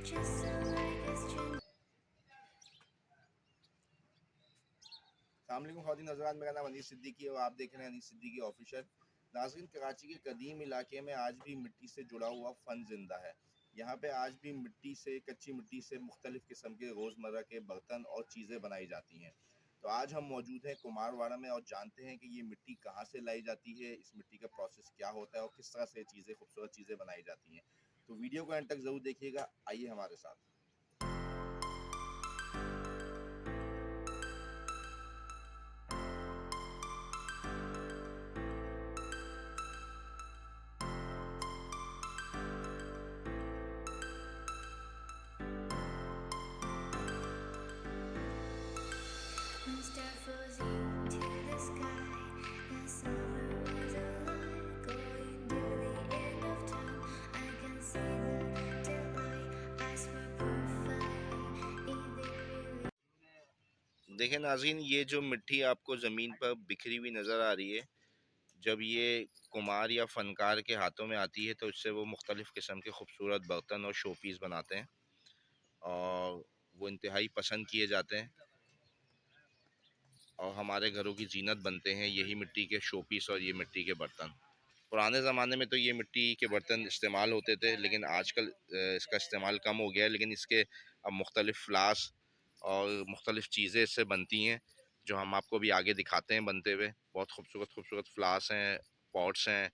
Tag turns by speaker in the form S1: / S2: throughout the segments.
S1: अस्सलामुअलैकुम ख़वातीन हज़रात, मेरा नाम अनीस सिद्दीकी और आप देख रहे हैं अनीस सिद्दीकी ऑफिशियल। नाज़रीन, कराची के कदीम इलाके में आज भी मिट्टी से जुड़ा हुआ फ़न ज़िंदा है। यहाँ पे आज भी मिट्टी से, कच्ची मिट्टी से मुख्तलिफ़ किस्म के रोज़मर्रा के बर्तन और चीज़ें बनाई जाती हैं। तो आज हम मौजूद हैं कुमारवाड़ा में और जानते हैं कि ये मिट्टी कहाँ से लाई जाती है, इस मिट्टी का प्रोसेस क्या होता है और किस तरह से चीज़ें, खूबसूरत चीज़ें बनाई जाती हैं। तो वीडियो को एंड तक ज़रूर देखिएगा। आइए हमारे साथ। देखें नाज़रीन, ये जो मिट्टी आपको ज़मीन पर बिखरी हुई नज़र आ रही है, जब ये कुम्हार या फ़नकार के हाथों में आती है तो इससे वो मुख्तलिफ़ किस्म के खूबसूरत बर्तन और शो पीस बनाते हैं और वो इंतहाई पसंद किए जाते हैं और हमारे घरों की जीनत बनते हैं यही मिट्टी के शो पीस और ये मिट्टी के बर्तन। पुराने ज़माने में तो ये मिट्टी के बर्तन इस्तेमाल होते थे, लेकिन आजकल इसका इस्तेमाल कम हो गया है। लेकिन इसके अब मुख्तलिफ़ फ्लास और मुख्तलिफ़ चीज़ें इससे बनती हैं, जो हम आपको अभी आगे दिखाते हैं बनते हुए। बहुत खूबसूरत खूबसूरत फ्लास हैं, पॉट्स हैं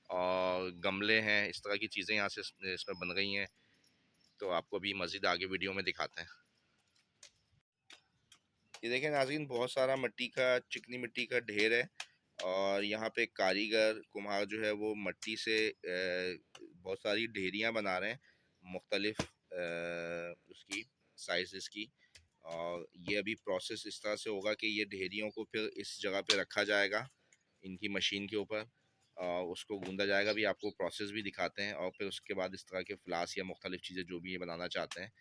S1: और गमले हैं। इस तरह की चीज़ें यहाँ से इसमें बन गई हैं। तो आपको अभी मज़ीद आगे वीडियो में दिखाते हैं। ये देखें नाज़रीन, बहुत सारा मिट्टी का, चिकनी मिट्टी का ढेर है और यहाँ पे कारीगर कुम्हार जो है वो मिट्टी से बहुत सारी ढेरियाँ बना रहे हैं मुख्तलिफ़ उसकी साइज़ की। और ये अभी प्रोसेस इस तरह से होगा कि ये ढेरियों को फिर इस जगह पे रखा जाएगा इनकी मशीन के ऊपर और उसको गूंदा जाएगा। भी आपको प्रोसेस भी दिखाते हैं और फिर उसके बाद इस तरह के फ्लास या मुख्तलिफ़ चीज़ें जो भी ये बनाना चाहते हैं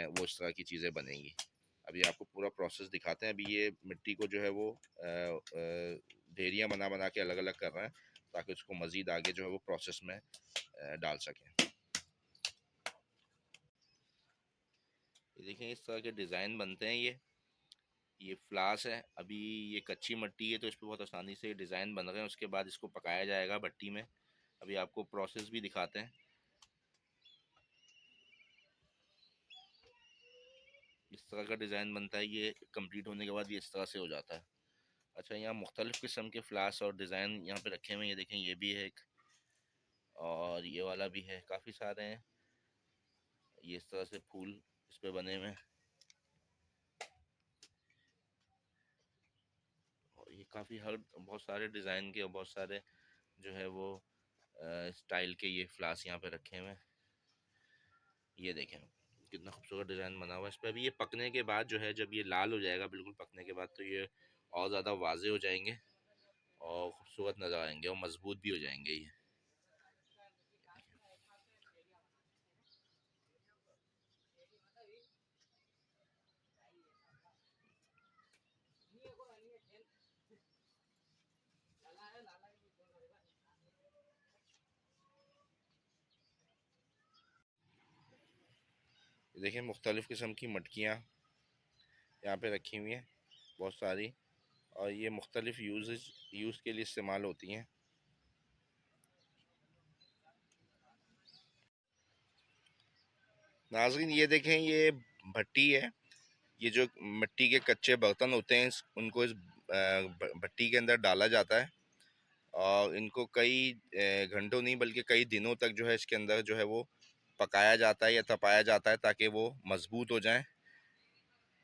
S1: वो इस तरह की चीज़ें बनेंगी। अभी आपको पूरा प्रोसेस दिखाते हैं। अभी ये मिट्टी को जो है वो ढेरियाँ बना बना के अलग अलग कर रहे हैं ताकि उसको मज़ीद आगे जो है वो प्रोसेस में डाल सकें। ये देखें, इस तरह के डिज़ाइन बनते हैं। ये फ्लास है। अभी ये कच्ची मिट्टी है तो इस पर बहुत आसानी से डिज़ाइन बन रहे हैं। उसके बाद इसको पकाया जाएगा भट्टी में। अभी आपको प्रोसेस भी दिखाते हैं। इस तरह का डिज़ाइन बनता है। ये कंप्लीट होने के बाद ये इस तरह से हो जाता है। अच्छा, यहाँ मुख्तलिफ़ किस्म के फ्लास और डिज़ाइन यहाँ पे रखे हुए हैं। ये देखें, ये भी है एक और ये वाला भी है। काफ़ी सारे हैं। ये इस तरह से फूल इस पे बने हुए हैं और ये काफ़ी हर बहुत सारे डिज़ाइन के और बहुत सारे जो है वो स्टाइल के ये फ्लास यहाँ पे रखे हुए हैं। ये देखें कितना खूबसूरत डिज़ाइन बना हुआ है इस पर। अभी ये पकने के बाद जो है, जब ये लाल हो जाएगा बिल्कुल पकने के बाद, तो ये और ज़्यादा वाजे हो जाएंगे और खूबसूरत नज़र आएंगे और मजबूत भी हो जाएंगे ये। देखिए, मुख्तलिफ़ किस्म की मटकियाँ यहाँ पे रखी हुई हैं बहुत सारी और ये मुख्तलिफ़ यूज़ के लिए इस्तेमाल होती हैं। नाज़रीन, ये देखें, ये भट्टी है। ये जो मिट्टी के कच्चे बर्तन होते हैं उनको इस भट्टी के अंदर डाला जाता है और इनको कई घंटों नहीं बल्कि कई दिनों तक जो है इसके अंदर जो है वो पकाया जाता है या तपाया जाता है ताकि वो मज़बूत हो जाएं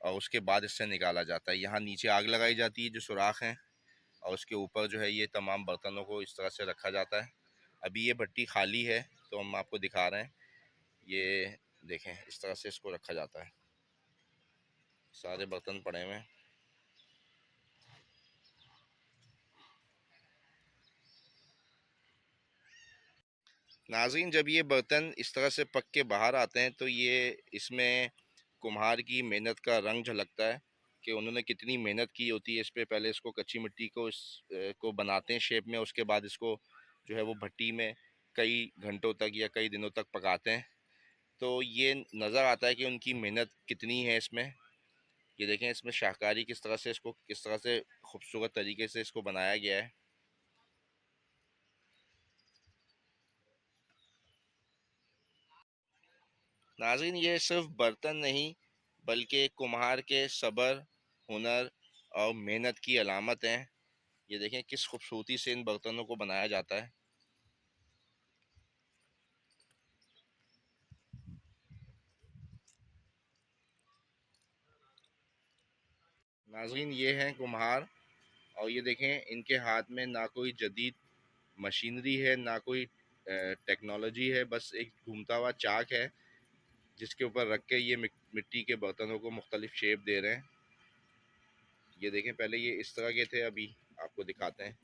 S1: और उसके बाद इससे निकाला जाता है। यहाँ नीचे आग लगाई जाती है जो सुराख हैं और उसके ऊपर जो है ये तमाम बर्तनों को इस तरह से रखा जाता है। अभी ये भट्टी खाली है तो हम आपको दिखा रहे हैं। ये देखें, इस तरह से इसको रखा जाता है। सारे बर्तन पड़े हुए हैं। नाज़रीन, जब ये बर्तन इस तरह से पक के बाहर आते हैं तो ये इसमें कुम्हार की मेहनत का रंग झलकता है कि उन्होंने कितनी मेहनत की होती है इस पे। पहले इसको कच्ची मिट्टी को को बनाते हैं शेप में, उसके बाद इसको जो है वो भट्टी में कई घंटों तक या कई दिनों तक पकाते हैं तो ये नज़र आता है कि उनकी मेहनत कितनी है इसमें। ये देखें इसमें शाकाहारी किस तरह से इसको किस तरह से खूबसूरत तरीके से इसको बनाया गया है। नाज़रीन, ये सिर्फ बर्तन नहीं बल्कि कुम्हार के सब्र, हुनर और मेहनत की अलामत है। ये देखें किस खूबसूरती से इन बर्तनों को बनाया जाता है। नाज़रीन, ये हैं कुम्हार, और ये देखें इनके हाथ में ना कोई जदीद मशीनरी है ना कोई टेक्नोलॉजी है, बस एक घूमता हुआ चाक है जिसके ऊपर रख के ये मिट्टी के बर्तनों को मुख्तलिफ शेप दे रहे हैं। ये देखें पहले ये इस तरह के थे, अभी आपको दिखाते हैं।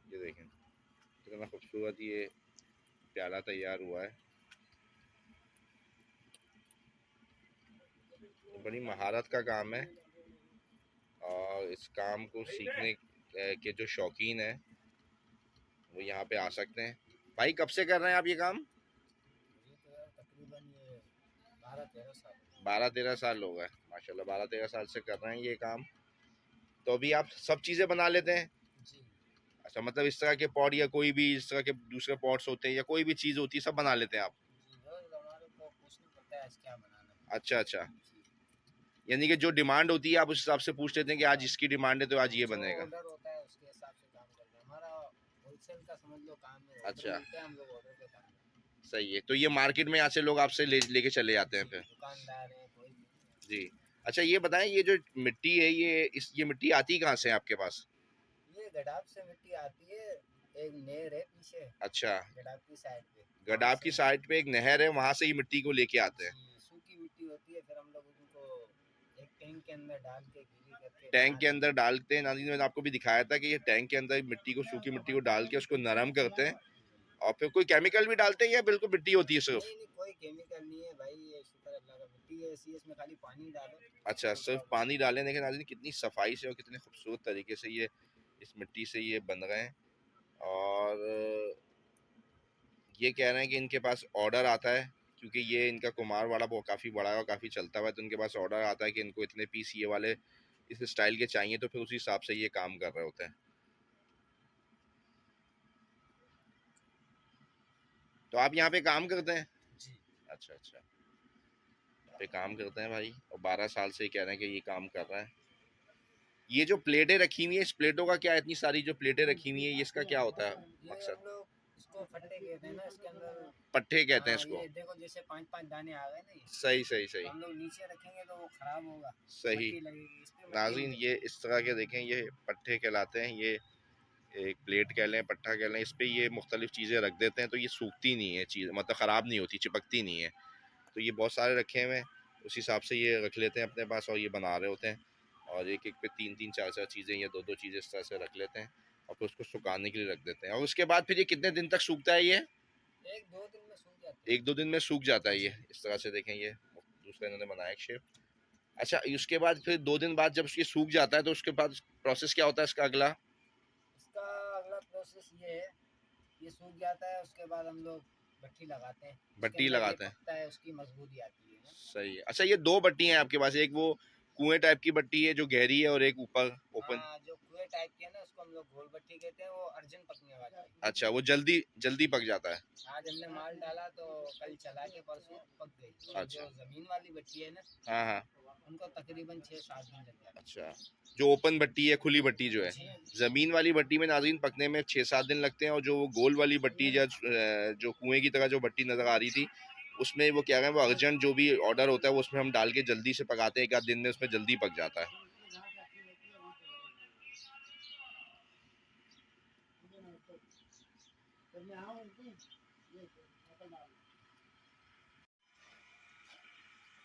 S1: ये देखें कितना खूबसूरत ये प्याला तैयार हुआ है। बड़ी महारत का काम है, और इस काम को सीखने के जो शौकीन हैं वो यहाँ पे आ सकते हैं। भाई कब से कर रहे हैं आप ये काम?
S2: ये तो यार तकरीबन ये 12-13 साल
S1: 12-13 साल हो गए माशाल्लाह, 12-13 साल से कर रहे हैं ये काम। तो अभी आप सब चीज़ें बना लेते हैं?
S2: जी।
S1: अच्छा, मतलब इस तरह के पॉट या कोई भी इस तरह के दूसरे पॉट्स होते हैं या कोई भी चीज़ होती है सब बना लेते हैं आप?
S2: जी रोज हमारे को पूछना पड़ता है आज क्या बनाना है।
S1: अच्छा अच्छा,
S2: जी।
S1: यानी कि जो डिमांड होती है आप उस हिसाब से पूछ लेते हैं कि आज इसकी डिमांड है तो आज ये
S2: जो
S1: बनेगा।
S2: ऑर्डर होता है उसके हिसाब से काम करते हैं। हमारा होलसेल का समझ लो काम है, ऑर्डर
S1: अच्छा,
S2: मिलते हैं हम लोग ऑर्डर पे काम करते
S1: सही है। तो ये मार्केट में यहाँ से लोग आपसे लेके चले जाते हैं
S2: हैं। जी
S1: फिर?
S2: दुकानदार हैं कोई भी।
S1: जी। अच्छा, ये बताएं ये जो मिट्टी है ये मिट्टी आती कहाँ से है आपके पास?
S2: ये गडाब से मिट्टी आती है, एक नहर है पीछे
S1: अच्छा,
S2: गडाब की साइड पे, वहाँ
S1: गडाब की
S2: से।
S1: साइड पे एक नहर है, वहां से ये मिट्टी को लेके आते हैं?
S2: जी सूखी मिट्टी होती है, फिर हम लोग उनको एक टैंक के अंदर डाल के गीली करके
S1: टैंक
S2: बना
S1: के अंदर
S2: देते
S1: डालते हैं। नानी ने मैंने आपको भी दिखाया था कि ये टैंक के अंदर मिट्टी को, सूखी मिट्टी को डाल के उसको नरम करते हैं,
S2: हैं।
S1: और फिर कोई केमिकल भी डालते हैं या बिल्कुल मिट्टी होती है सिर्फ?
S2: नहीं नहीं कोई केमिकल नहीं है भाई, ये शुक्र अल्लाह का, मिट्टी है ऐसी है, इसमें खाली पानी डालो
S1: अच्छा,
S2: तो
S1: सिर्फ
S2: सब।
S1: पानी डालें। लेकिन नाज़रीन कितनी सफाई से और कितने खूबसूरत तरीके से ये इस मिट्टी से ये बन रहे हैं। और ये कह रहे हैं कि इनके पास ऑर्डर आता है, क्योंकि ये इनका कुमार वाला वो काफ़ी बड़ा है और काफ़ी चलता हुआ है, तो इनके पास ऑर्डर आता है कि इनको इतने पीस ये वाले इस स्टाइल के चाहिए, तो फिर उसी हिसाब से ये काम कर रहे होते हैं। तो आप यहाँ पे काम करते हैं?
S2: जी।
S1: अच्छा अच्छा, पे काम करते हैं भाई, और 12 साल से कह रहे हैं कि ये काम कर रहा है। ये जो प्लेटें रखी हुई है, इस प्लेटों का क्या, इतनी सारी जो प्लेटें रखी हुई है, ये इसका क्या होता है
S2: ये
S1: मकसद?
S2: हम लोग इसको फट्टे कहते हैं ना, इसके अंदर।
S1: पट्टे कहते हैं
S2: हाँ
S1: इसको?
S2: ये देखो जैसे 5-5 दाने आ गए ना, ये
S1: सही सही
S2: तो
S1: सही।
S2: हम लोग नीचे रखेंगे तो वो खराब होगा,
S1: सही।
S2: मट्टी लगेगी, इस पे मट्टी नहीं
S1: नाज़रीन, ये
S2: लगेगी।
S1: इस तरह के देखें, ये पट्टे कहलाते हैं। ये एक प्लेट कह लें, पट्टा कह लें, इस पे ये मुख्तलिफ चीज़ें रख देते हैं, तो ये सूखती नहीं है चीज़, मतलब ख़राब नहीं होती, चिपकती नहीं है। तो ये बहुत सारे रखे हुए हैं, उस हिसाब से ये रख लेते हैं अपने पास और ये बना रहे होते हैं। और एक एक पे 3-3 4-4 चीज़ें या 2-2 चीज़ें इस तरह से रख लेते हैं, और फिर उसको सुखाने के लिए रख देते हैं। और उसके बाद फिर ये कितने दिन तक सूखता है ये?
S2: 1-2 दिन में सूख जाते हैं।
S1: 1-2 दिन में सूख जाता है
S2: जी।
S1: ये, इस तरह से देखें ये दूसरा इन्होंने बनाया एक शेप। अच्छा, उसके बाद फिर 2 दिन बाद जब ये सूख जाता है तो उसके बाद प्रोसेस क्या होता है इसका अगला?
S2: इसका अगला प्रोसेस ये है, ये सूख जाता है उसके बाद हम लोग भट्टी लगाते हैं, इसके
S1: भट्टी
S2: अंदर ये
S1: लगाते हैं?
S2: पकता है, उसकी मजबूती आती है ना।
S1: सही है। अच्छा, ये 2 भट्टी हैं आपके पास, एक वो कुएँ टाइप की भट्टी है जो गहरी है, और एक ऊपर ओपन?
S2: हाँ जो कुएं टाइप की है ना, उसको हम लोग गोल भट्टी कहते हैं, वो अर्जेंट पकने वाली है।
S1: अच्छा, वो जल्दी जल्दी पक जाता है?
S2: आज हमने माल डाला तो कल चला के परसों पक गई, और
S1: अच्छा।
S2: जो जमीन वाली भट्टी है ना,
S1: हाँ हाँ।
S2: उनको तकरीबन 6-7 दिन लग जाते
S1: अच्छा, जो ओपन भट्टी है, खुली भट्टी जो है,
S2: हैं। जी।
S1: ज़मीन वाली भट्टी में नाज़रीन पकने में 6-7 दिन लगते हैं, और जो वो गोल वाली भट्टी या जो कुएँ की तरह जो भट्टी नज़र आ रही थी, उसमें वो क्या है, वो अर्जेंट जो भी ऑर्डर होता है वो उसमें हम डाल के जल्दी से पकाते हैं, 1 आध दिन में उसमें जल्दी पक जाता है।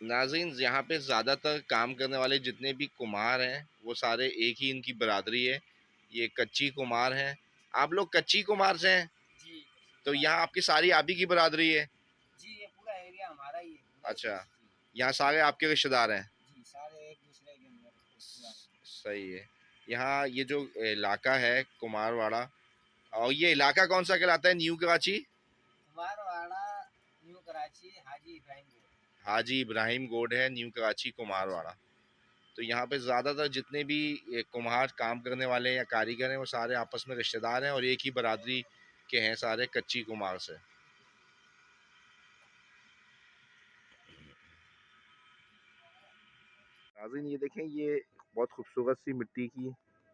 S1: नाज़रीन, यहाँ पे ज़्यादातर काम करने वाले जितने भी कुम्हार हैं वो सारे एक ही इनकी बरादरी है, ये कच्ची कुम्हार हैं। आप लोग कच्ची कुम्हार से हैं?
S2: जी।
S1: तो यहाँ आपकी सारी आप ही की बरादरी है?
S2: जी, ये पूरा एरिया हमारा ही है पूरा।
S1: अच्छा,
S2: जी,
S1: यहाँ सारे आपके रिश्तेदार हैं?
S2: जी, सारे एक-दूसरे के अंदर रिश्तेदार हैं।
S1: सही है। यहाँ ये जो इलाका है कुमारवाड़ा, और ये इलाका कौन सा कहलाता है? न्यू कराची?
S2: कुमारवाड़ा, न्यू कराची, हाजी इब्राहिम रोड।
S1: हाजी इब्राहिम गोड है न्यू कराची कुमारवाड़ा। तो यहाँ पे ज़्यादातर जितने भी ये कुम्हार काम करने वाले हैं या कारीगर हैं वो सारे आपस में रिश्तेदार हैं और एक ही बरादरी के हैं सारे, कच्ची कुम्हार से। नाज़रीन ये देखें, ये बहुत खूबसूरत सी मिट्टी की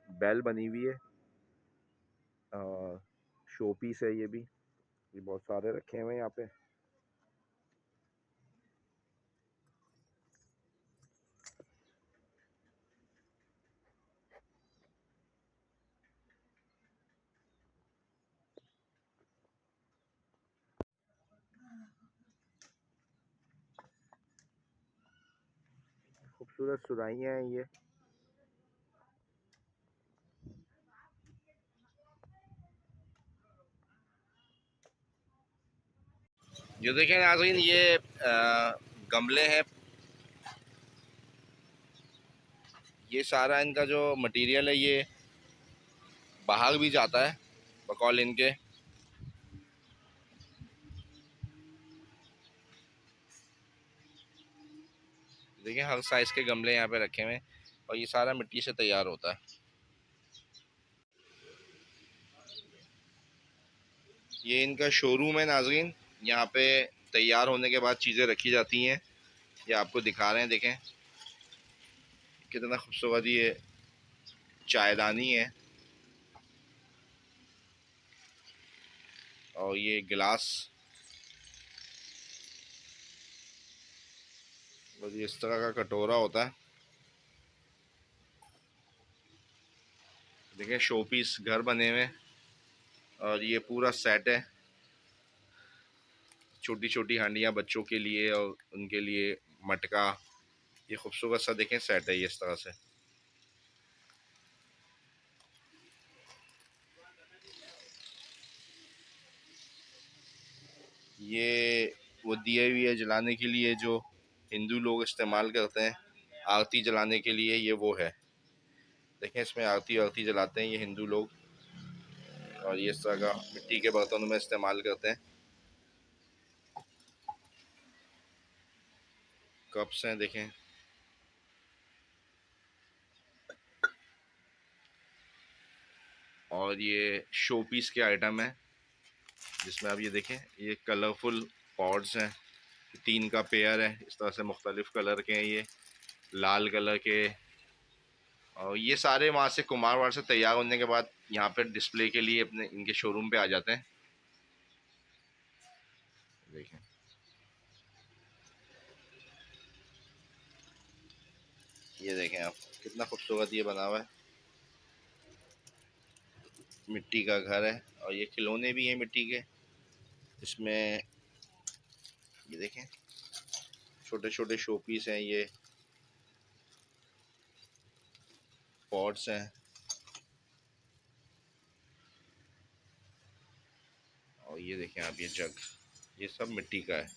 S1: बैल बनी हुई है, शो पीस है ये बहुत सारे रखे हुए हैं यहाँ पे। खूबसूरत सुराहियाँ हैं ये। ये देखें नाज़रीन, ये गमले हैं। ये सारा इनका जो मटेरियल है ये बाहर भी जाता है बकौल इनके। देखिए हर साइज़ के गमले यहाँ पे रखे हुए हैं और ये सारा मिट्टी से तैयार होता है। ये इनका शोरूम है नाज़रीन, यहाँ पे तैयार होने के बाद चीज़ें रखी जाती हैं। ये आपको दिखा रहे हैं, देखें कितना खूबसूरत ये चायदानी है और ये गिलास, और ये इस तरह का कटोरा होता है। देखें शो पीस घर बने हुए हैं और ये पूरा सेट है। छोटी छोटी हांडियाँ बच्चों के लिए और उनके लिए मटका, ये खूबसूरत सा देखें सेट है ये इस तरह से। ये वो दिए हुए है जलाने के लिए जो हिंदू लोग इस्तेमाल करते हैं आरती जलाने के लिए, ये वो है। देखें इसमें आरती वारती जलाते हैं ये हिंदू लोग और ये इस तरह का मिट्टी के बर्तनों में इस्तेमाल करते हैं। कप्स हैं देखें। और ये शो पीस के आइटम है जिसमें आप ये देखें, ये कलरफुल पॉट्स हैं, 3 का पेयर है, इस तरह से मुख्तलिफ कलर के हैं ये, लाल कलर के। और ये सारे वहाँ से कुमारवाड़ से तैयार होने के बाद यहाँ पे डिस्प्ले के लिए अपने इनके शोरूम पे आ जाते हैं। देखें ये देखें आप, कितना खूबसूरत ये बना हुआ है, मिट्टी का घर है और ये खिलौने भी हैं मिट्टी के। इसमें ये देखें छोटे छोटे शो पीस हैं, ये पॉट्स हैं और ये देखें आप, ये जग, ये सब मिट्टी का है।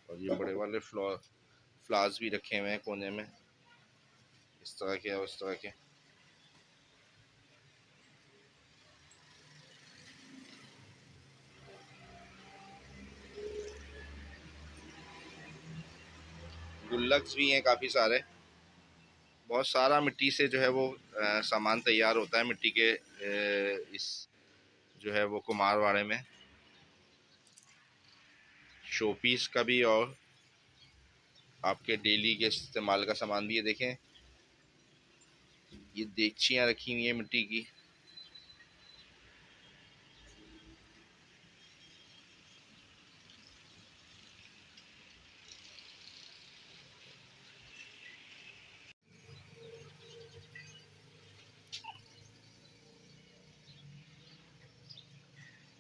S1: और ये बड़े वाले फ्लावर्स भी रखे हुए हैं कोने में, इस तरह के और इस तरह के। गुल्लक्स भी हैं काफ़ी सारे। बहुत सारा मिट्टी से जो है वो सामान तैयार होता है मिट्टी के, इस जो है वो कुमारवाड़े में शो पीस का भी और आपके डेली के इस्तेमाल का सामान भी। ये देखें ये देगचियाँ रखी हुई हैं मिट्टी की।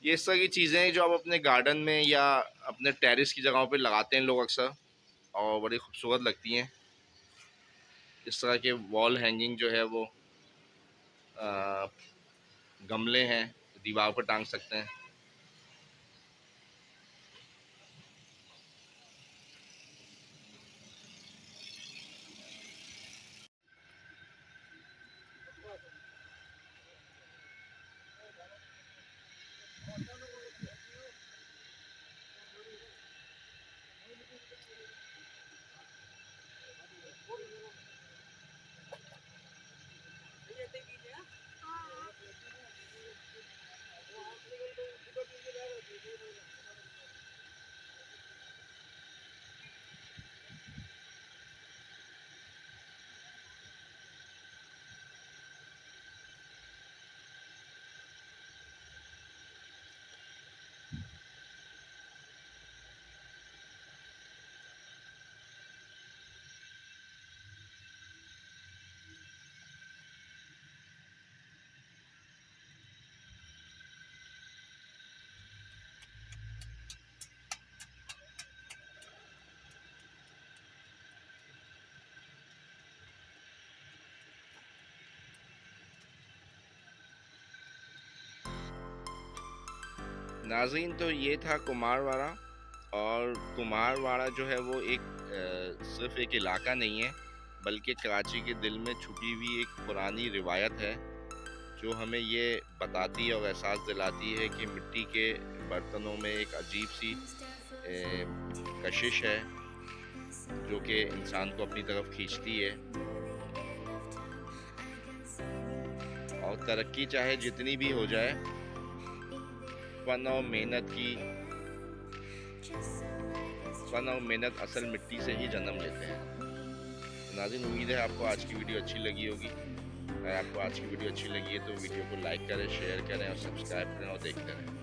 S1: ये इस तरह की चीज़ें हैं जो आप अपने गार्डन में या अपने टेरेस की जगहों पे लगाते हैं लोग अक्सर, और बड़ी खूबसूरत लगती हैं। इस तरह के वॉल हैंगिंग जो है वो गमले हैं, दीवार पर टांग सकते हैं। नाज़रीन, तो ये था कुम्हारवाड़ा। और कुम्हारवाड़ा जो है वो एक सिर्फ एक इलाका नहीं है, बल्कि कराची के दिल में छुपी हुई एक पुरानी रिवायत है, जो हमें ये बताती है और एहसास दिलाती है कि मिट्टी के बर्तनों में एक अजीब सी कशिश है, जो कि इंसान को अपनी तरफ खींचती है। और तरक्की चाहे जितनी भी हो जाए, फ़न और मेहनत असल मिट्टी से ही जन्म लेते हैं। नाज़रीन, उम्मीद है आपको आज की वीडियो अच्छी लगी होगी। अगर आपको आज की वीडियो अच्छी लगी है तो वीडियो को लाइक करें, शेयर करें और सब्सक्राइब करें और देखते रहें।